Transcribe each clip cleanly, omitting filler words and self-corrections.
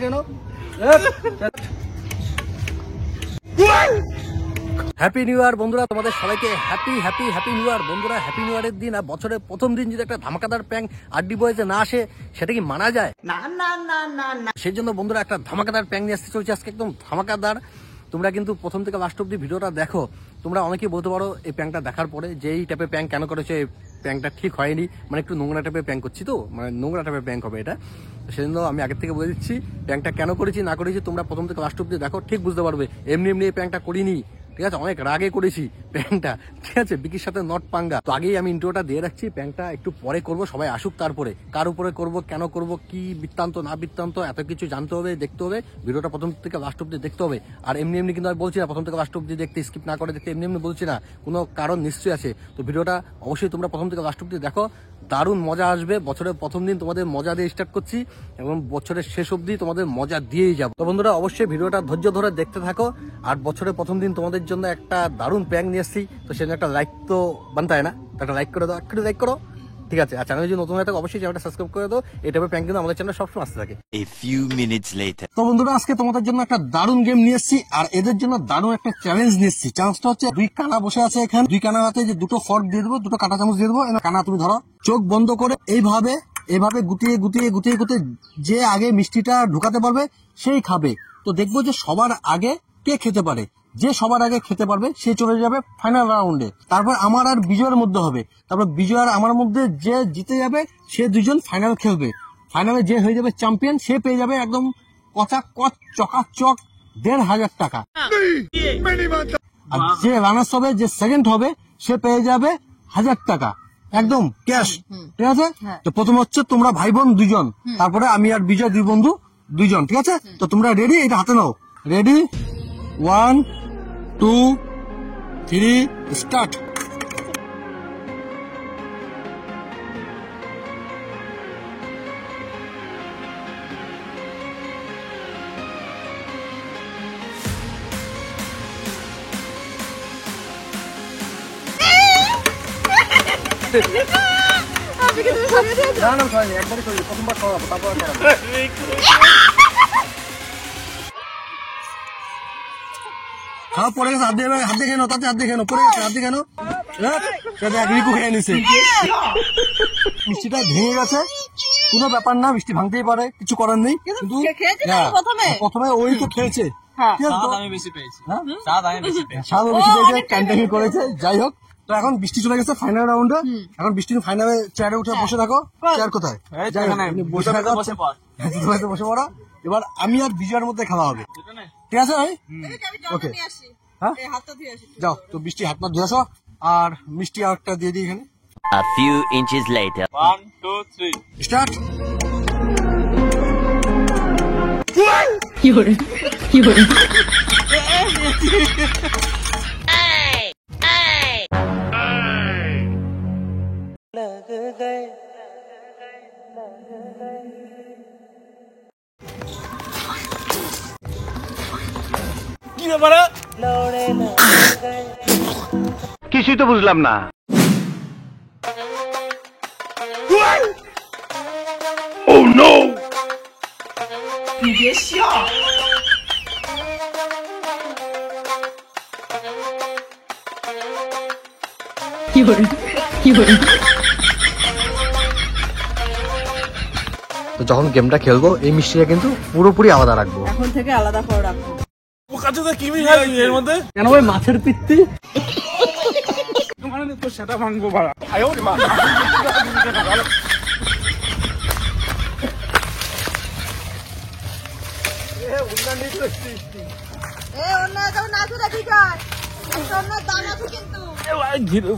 কেন? Happy new year বন্ধুরা, তোমাদের সবাইকে হ্যাপি নিউ ইয়ার বন্ধুরা। হ্যাপি নিউ ইয়ারের দিন আর বছরের প্রথম দিন যদি একটা ধামাকাদার প্র্যাঙ্ক আরডি বয়েজে না আসে সেটা কি মানা যায়? না না না না না। সেই জন্য বন্ধুরা একটা ধামাকাদার প্র্যাঙ্ক নিয়ে আসতে চলছে আজকে, একদম ধামাকাদার। তোমরা কিন্তু প্রথম থেকে লাস্ট অব্দি ভিডিওটা দেখো। তোমরা অনেকেই বলতে পারো এই প্র্যাঙ্কটা দেখার পরে যে এই টাইপের প্র্যাঙ্ক কেন করেছে, এই প্র্যাঙ্কটা ঠিক হয়নি, মানে একটু নোংরা টাইপের প্র্যাঙ্ক করছি, তো মানে নোংরা টাইপের প্র্যাঙ্ক হবে এটা। সেজন্য আমি আগের থেকে বলে দিচ্ছি প্র্যাঙ্কটা কেন করেছি না করেছি তোমরা প্রথম থেকে লাস্ট অব্দি দেখো, ঠিক বুঝতে পারবে। এমনি এই প্র্যাঙ্কটা করিনি, ঠিক আছে, অনেক রাগে করেছি প্র্যাঙ্কটা, ঠিক আছে, বিকির সাথে নট পাঙ্গা। তো আগেই আমি ইন্ট্রোটা দিয়ে রাখছি, প্র্যাঙ্কটা একটু পরে করব, সবাই আসুক তারপরে। কার উপরে করব, কেন করব, কি বৃত্তান্ত না বৃত্তান্ত এত কিছু জানতে হবে, দেখতে হবে। ভিডিওটা প্রথম থেকে লাস্ট অব্দি দেখতে হবে। আর এমনি কিন্তু আমি বলছি না প্রথম থেকে লাস্ট অব্দি দেখতে, স্কিপ না করে দেখতে, এমনি বলছি না, কোনো কারণ নিশ্চয়ই আছে। তো ভিডিওটা অবশ্যই তোমরা প্রথম থেকে লাস্ট অব্দি দেখো, দারুণ মজা আসবে। বছরের প্রথম দিন তোমাদের মজা দিয়ে স্টার্ট করছি এবং বছরের শেষ অবধি তোমাদের মজা দিয়েই যাবো। তো বন্ধুরা অবশ্যই ভিডিওটা ধৈর্য ধরে দেখতে থাকো। আর বছরের প্রথম দিন তোমাদের জন্য একটা দারুণ প্র্যাঙ্ক নিয়ে এসেছি, তো সেজন্য একটা লাইক তো বানতে হয় না, একটা লাইক করে দাও, একটু লাইক করো, ঠিক আছে। আর চ্যানেল যদি নতুন হয়ে থাকে অবশ্যই চ্যানেলটা সাবস্ক্রাইব করে দাও। এই টাইপের প্র্যাঙ্ক কিন্তু আমাদের চ্যানেলে সবসময় আসতে থাকে। A few minutes later. তো বন্ধুরা আজকে তোমাদের জন্য একটা দারুণ গেম নিয়ে এসেছি, আর এদের জন্য দারুণ একটা চ্যালেঞ্জ নিয়ে এসেছি। চ্যালেঞ্জটা হচ্ছে দুই কানা বসে আছে এখানে, দুই কানার হাতে যে দুটো ফর্ক দিয়ে দেবো, দুটো কাঁটা চামচ দিয়ে দেবো। কানা তুমি ধরো, চোখ বন্ধ করে এইভাবে গুটিয়ে যে আগে মিষ্টিটা ঢুকাতে পারবে সেই খাবে। তো দেখবো যে সবার আগে কে খেতে পারে, যে সবার আগে খেতে পারবে সে চলে যাবে ফাইনাল রাউন্ডে। তারপর আমার আর বিজয়ের মধ্যে হবে, তারপর বিজয় আর আমার মধ্যে যে জিতে যাবে সে দুজন ফাইনাল খেলবে। ফাইনালে যে হয়ে যাবে চ্যাম্পিয়ন সে পেয়ে যাবে একদম চকাচক 1,500 টাকা। আর যে রানার্স হবে, যে সেকেন্ড হবে, সে পেয়ে যাবে 1,000 টাকা একদম ক্যাশ, ঠিক আছে। তো প্রথম হচ্ছে তোমরা ভাই বোন দুজন, তারপরে আমি আর বিজয় দুই বন্ধু দুইজন, ঠিক আছে। তো তোমরা রেডি? এটা হাতে নাও, রেডি, 1 2 3 স্টার্ট। না সরি, একবারই করি, প্রথমবার খাওয়াবো তারপর খাওয়া পড়ে গেছে। হাত দিয়ে খেয়ে তাতে হাত দিয়ে খেয়ে পড়ে গেছে, হাত দিয়ে কেন রিকু খেয়ে নিছে। মিষ্টিটা ভেঙে গেছে, কোনো ব্যাপার না, মিষ্টি ভাঙতেই পারে, কিছু করার নেই। কিন্তু প্রথমে ওই তো খেয়েছে, ক্যান্টামি করেছে, যাই হোক। তো এখন বৃষ্টি চলে গেছে ফাইনাল রাউন্ডে। এখন বৃষ্টি ফাইনালে চেয়ারে উঠে বসে থাকো। চেয়ার কোথায়? বসে থাকো, বসে পড়ো। এবার আমি আর বিজয়ের মধ্যে খেলা হবে, ঠিক আছে ভাই? ওকে, হ্যাঁ যাও। তো বৃষ্টি হাত পা ধুয়ে আসো, আর মিষ্টি আর একটা দিয়ে দিই এখানে। A few inches later. 1 2 3 start. কিছুই তো বুঝলাম না। Oh no! তো যখন গেমটা খেলবো এই মিষ্টিটা কিন্তু পুরোপুরি আলাদা রাখবো, এখন থেকে আলাদা করে রাখবো। এর মধ্যে কেন ভাই? মাছের পিত্তি মানে তো সেটা ভাঙবো ভাড়া।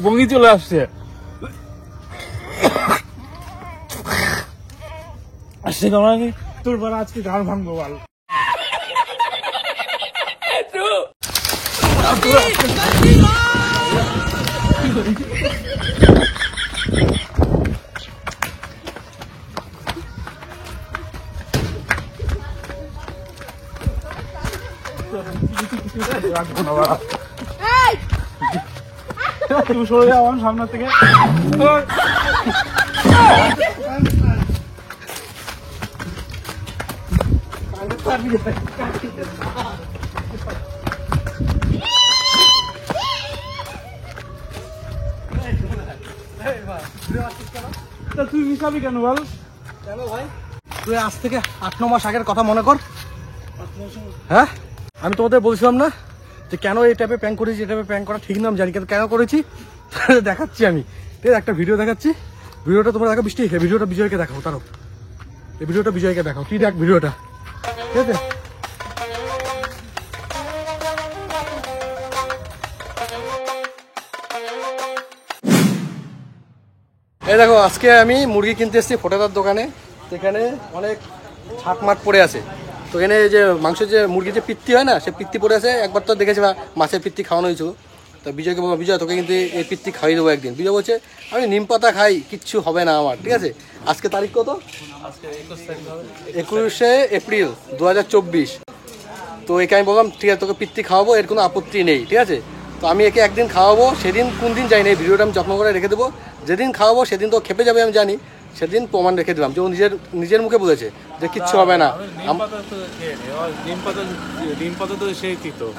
বঙ্গি চলে আসছে, আসছে তোর বড় আজকে ঘাড় ভাঙবো বল। তুমি সরে যাও আমার সামনে থেকে। তুই মিশাবি কেন বল? কেন ভাই? তুই আজ থেকে 8-9 মাস আগের কথা মনে কর। হ্যাঁ, আমি তোমাদের বলছিলাম না যে কেন এই টাইপের প্র্যাঙ্ক করেছি, এই টাইপের প্র্যাঙ্ক করা ঠিক না, আমি জানি কেন করেছি। দেখাচ্ছি আমি, ঠিক আছে? একটা ভিডিও দেখাচ্ছি, ভিডিওটা তোমরা দেখো। বৃষ্টি, ভিডিওটা বিজয়কে দেখাও। তারও এই ভিডিওটা বিজয়কে দেখাও। তুই দেখ ভিডিওটা, ঠিক আছে? এই দেখো, আজকে আমি মুরগি কিনতে এসেছি ফোটাদার দোকানে। সেখানে অনেক ছাটমাট পড়ে আছে। তো এখানে যে মাংসের যে মুরগির যে পিত্তি হয় না, সে পিত্তি পড়ে আছে। একবার তো দেখেছি মাছের পিত্তি খাওয়ানো হয়েছিল। তো বিজয়কে বলবো, বিজয় তোকে কিন্তু এই পিত্তি খাইয়ে দেবো একদিন। বিজয় বলছে আমি নিম পাতা খাই, কিচ্ছু হবে না আমার, ঠিক আছে? আজকে তারিখ কত? 21শে এপ্রিল 2024। তো একে আমি বললাম ঠিক আছে, তোকে পিত্তি খাওয়াবো, এর কোনো আপত্তি নেই, ঠিক আছে? তো আমি একে একদিন খাওয়াবো, সেদিন কোন দিন যাই না, এই ভিডিওটা আমি যত্ন করে রেখে দেবো। যেদিন খাওয়াবো সেদিন তো খেপে যাবে, আমি জানি। সেদিন প্রমাণ রেখে দিলাম যে ও নিজের মুখে বলেছে যে কিচ্ছু হবে না।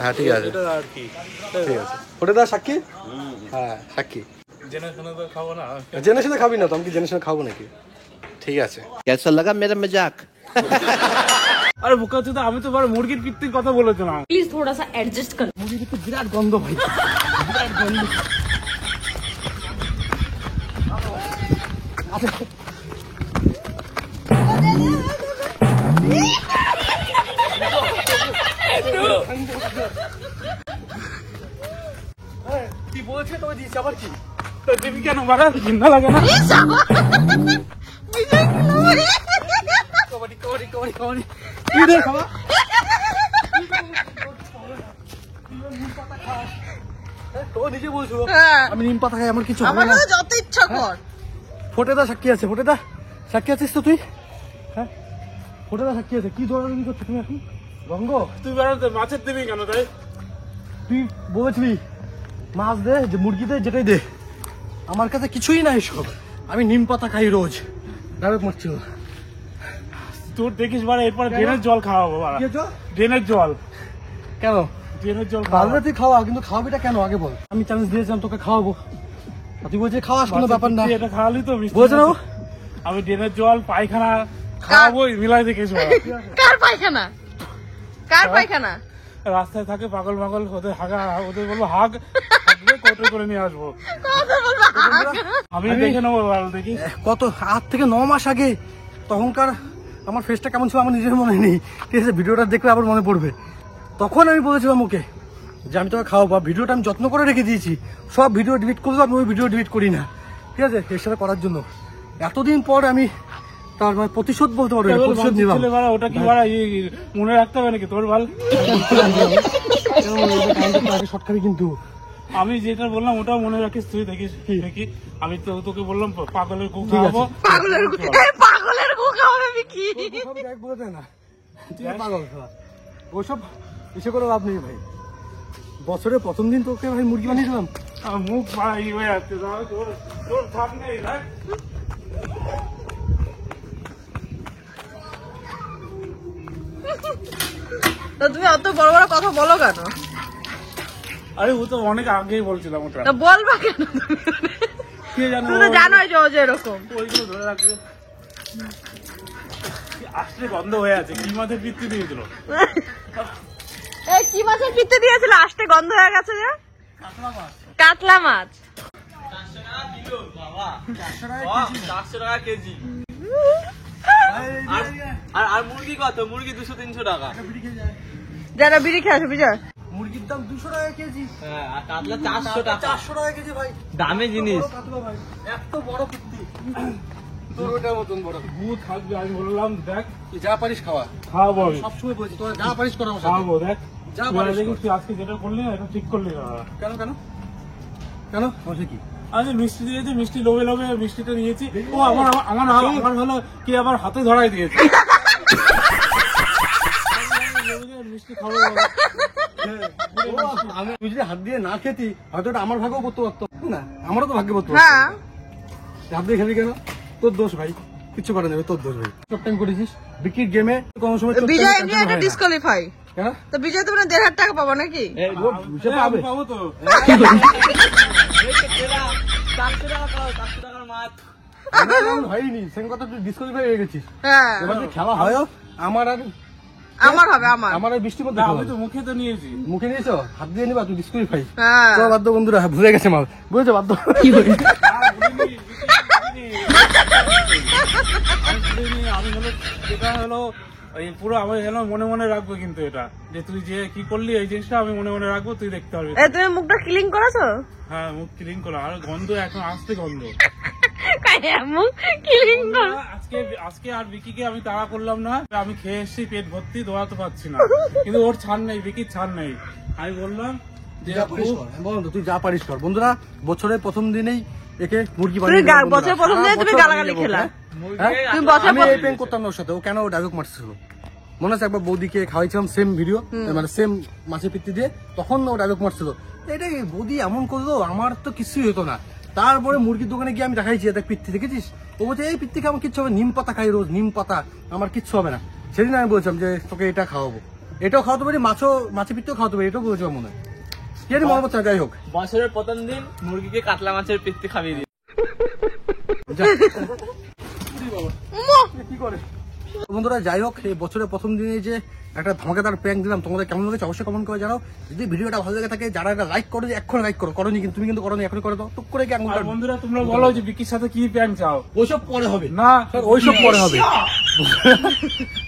হ্যাঁ, ঠিক আছে, ঠিক আছে। ফোটাদা সাক্ষী? হ্যাঁ, সাক্ষী। জেনে শুনে খাবি না তো? আমি কি জেনে শুনে খাবো নাকি? ঠিক আছে। कैसा लगा मेरा मजाक? আরে বোকা চোদা, আমি তো বড় মুরগির পিত্তির কথা বলেছিলাম। प्लीज थोड़ा सा एडजस्ट कर। মুরগির তো বিরাট গন্ধ ভাই, বিরাট গন্ধ। কি বলছে তবে দিয়েছি আবার কি? তো দিবি কেন বাড়া? ঘৃণা লাগে না? কবাডি কবাডি কবাডি কবাডি। তুই দে খাওয়া। তো নিজে বলছো আমি নিম পাতা খাই, আমার কিছু হবে না। যত ইচ্ছা কর। ফোটাদা সাক্ষী আছে, ফোটাদা সাক্ষী আছিস তো তুই? হ্যাঁ, ফোটাদা সাক্ষী আছে। কি দৌড়াদৌড়ি করছো তুমি এখন? রঙ্গ, তুই বাড়া মাছের দিবি কেন তাই? তুই বলেছিলি মাছ দে, যে মুরগি দে, যেটাই দে। আমার কাছে কিছুই নাই সব। আমি নিম পাতা খাই রোজ। ডাইরেক্ট মারছিল। তোর দেখিস বাড়া এরপর ড্রেনের জল খাওয়াবো বাড়া। কি হচ্ছে? ড্রেনের জল। কেন? ড্রেনের জল বালবে তুই খাওয়া, কিন্তু খাওয়াবিটা কেন আগে বল। আমি চ্যালেঞ্জ দিয়েছিলাম তোকে খাওয়াবো, আর তুই বলছিস খাওয়াস, কোনো ব্যাপার না। এটা খাওয়ালি তো মিষ্টি। বলছে না ও? আমি ড্রেনের জল পায়খানা খাওয়াবোই, মিলাই দেখিস বাড়া। কার পায়খানা? কার পায়খানা? রাস্তায় থাকে পাগল মাগল, ওদের হাগা, ওদের বলবো হাগ, হাগলে কোর্টে করে নিয়ে আসবো। আমি দেখে নেবো বাড়া, দেখি। কত 8 থেকে 9 মাস আগে, তখনকার আমার ফেসটা কেমন ছিল আমার নিজের মনে নেই, ঠিক আছে? ভিডিওটা দেখলে আবার মনে পড়বে। তখন আমি বলেছিলাম ওকে যে আমি তোকে খাওয়াবো। ভিডিওটা আমি যত্ন করে রেখে দিয়েছি। সব ভিডিও ডিলিট করবো, আমি ওই ভিডিও ডিলিট করি না, ঠিক আছে? এর সাথে করার জন্য এতদিন পর আমি তার মানে প্রতিশোধ বলতে পারবো, প্রতিশোধ নিলাম। ছেলে বাড়া, ওটা কি বাড়া মনে রাখতে হবে নাকি তোর বাল? শর্ট খাবি কিন্তু। আমি যেটা বললাম ওটাও মনে রাখিস তুই, দেখিস দেখি। আমি তো তোকে বললাম পাগলের গু খাওয়াবো। পাগলের গু খাওয়াবে কি? বলে দেয় না, তুই পাগল খাওয়া। ওসব এসে করে লাভ নেই ভাই। বছরের প্রথম দিন তোকে ভাই মুরগি বানিয়ে দিলাম। আমার মুখ বাড়া ই হয়ে যাচ্ছে, তোর তোর থাক নেই দেখ। তো তুমি অত বড় বড় কথা বলো কেন? আরে ও তো অনেক আগেই বলছিলাম ওটা। তা বলবা কেন? কে জানো, তুমি তো জানোই যে ও যে এরকম। ওইগুলো ধরে রাখবে। আসলে বন্ধ হয়ে আছে, কি মাছের বৃত্তি দিয়েছিল? এই কি মাছের পিত্তে দিয়েছিল? আসতে গন্ধ হয়ে গেছে যে। কাতলা মাছ। 400 টাকা কেজি। আর মুরগি কত? মুরগি 200-300 টাকা। যারা বিড়ি খেয়ে আসে বিজয়। মুরগির দাম 200 টাকা কেজি। হ্যাঁ, আর কাতলা 400 টাকা। 400 টাকা কেজি ভাই, দামি জিনিস। কাতলা ভাই, এত বড় পিত্তি তোর ওটার মতন বড়। গু থাকবে, আমি বললাম দেখ তুই যা পারিস খাওয়া, খাওয়াবো আমি, সবসময় বলছি তোরা যা পারিস করা। খাওয়াবো দেখ। যা তুই পারিস দেখিস কর। তুই আজকে যেটা করলি না এটা ঠিক করলি না। কেন কেন কেন বলছে কি? আমি মিষ্টি দিয়েছি, মিষ্টি লোভে লোভে মিষ্টিটা নিয়েছি। ও আমার আমার আমার হলো কি আবার হাতে ধরাই দিয়েছে। মিষ্টি খাবো আমি তুই যদি হাত দিয়ে না খেতি হয়তো এটা আমার ভাগ্যও করতে পারতো না, আমারও তো ভাগ্যে করতে হ্যাঁ, হাত দিয়ে খেলি কেন? তোর দোষ ভাই, কিছু করে নেবে তোর দোষ ভাই সব টাইম করেছিস বিকির গেমে কোনো সময় চোখ বিজয় টাইম এমনি cancel একটা হয় না। ডিসকোয়ালিফাই কেন তো বিজয় তো মানে 1,500 টাকা পাবো নাকি সে পাবে পাবো তো 400 টাকা পাও 400 টাকার মাছ আমার এমন হয়নি সেম কথা তুই ডিসকোয়ালিফাই হয়ে গেছিস হ্যাঁ এবার যে খেলা হয় আমার আর আমার হবে আমার আমার আর বৃষ্টির মধ্যে না, খেলা আমি হবে। তো মুখে তো নিয়েছি মুখে নিয়েছো হাত দিয়ে নিবা তুই ডিসকোয়ালিফাই হ্যাঁ চল বাধ্য বন্ধুরা ভুলে গেছে মাল বুঝেছো বাধ্য আমি হলো যেটা হলো এই পুরো আমি হলো মনে মনে রাখবো কিন্তু এটা যে তুই যে কি করলি এই জিনিসটা আমি মনে মনে রাখবো তুই দেখতে পারবি এই তুমি মুখটা ক্লিন করেছো হ্যাঁ মুখ ক্লিন করা আর গন্ধ এখন আসতে গন্ধ মুখ ক্লিন কর আজকে আজকে আর বিকিকে আমি তাড়া করলাম না আমি খেয়ে এসেছি পেট ভর্তি দৌড়াতে পারছি না কিন্তু ওর ছাড় নেই বিকির ছাড় নেই আমি বললাম যে যা পারিস কর। আমি বললাম তো, তুই যা পারিস কর বন্ধুরা বছরের প্রথম দিনেই একে মুরগি তুমি বানিয়ে দিলাম বন্ধুরা। বছরের প্রথম দিনে তুমি সারা বছর গালাগালি বানিয়ে খেলা। দেবো, হ্যাঁ? তুমি বছর আমি পর এই প্রেম করতাম না ওর সাথে ও কেন ডায়লগ মারছিল মনে আছে একবার বৌদিকে খাওয়াইছিলাম সেম ভিডিও মানে সেম মাছের পিত্তি দিয়ে তখন ও ডায়লগ মারছিল এটা কি বৌদি এমন করলো আমার তো কিছুই হতো না তারপরে মুরগির দোকানে গিয়ে আমি দেখাইছি দেখ পিত্তি দেখেছিস ও বলছে এই পিত্তি আমার কিচ্ছু হবে নিম পাতা খাই রোজ নিম পাতা আমার কিচ্ছু হবে না সেদিন আমি বলছিলাম যে তোকে এটা খাওয়াবো এটাও খাওয়াতে পারি মাছের পিত্তিও খাওয়াতে পারি এটাও বলেছিলাম মনে হয় কি জানি মনে পড়ছে না, যাই হোক বছরের প্রথম দিন মুরগিকে কাতলা মাছের পিত্তি খাইয়ে দিই কি করে বন্ধুরা যাই হোক এই বছরের প্রথম দিনে যে একটা ধমাকাদার প্র্যাঙ্ক দিলাম তোমাদের কেমন লেগেছে অবশ্যই কমেন্ট করে জানাও যদি ভিডিওটা ভালো লেগে থাকে যারা এটা লাইক করে এখন লাইক করো করনি কিন্তু তুমি কিন্তু করনি এখন করে দাও টুক করে কি আঙুলটা আর বন্ধুরা তোমরা বলো যে বিকির সাথে কি প্যান চাও ওইসব পরে হবে না স্যার ওইসব পরে হবে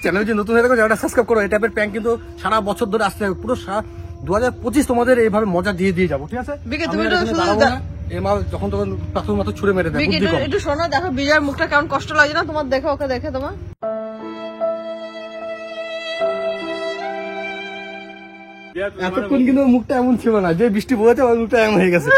চ্যানেল যে নতুন হয়ে থাকো যারা সাবস্ক্রাইব করো এই টাইপের প্র্যাঙ্ক কিন্তু সারা বছর ধরে আসতে হবে পুরো 2025 তোমাদের এইভাবে মজা দিয়ে দিয়ে যাবো ঠিক আছে বিকি, আমি তুমি আর তো এখানে শুধু দাঁড়াবো না এই মাল যখন তখন পাথর মাথা ছুড়ে মেরে দেয় বিকি বুদ্ধি কম একটু শোনো দেখো বিজয়ের মুখটা কেমন কষ্ট লাগছে না তোমার দেখো ওকে দেখে তোমার এতক্ষণ কিন্তু মুখটা এমন ছিল না যে বৃষ্টি পড়েছে ওর মুখটা এমন হয়ে গেছে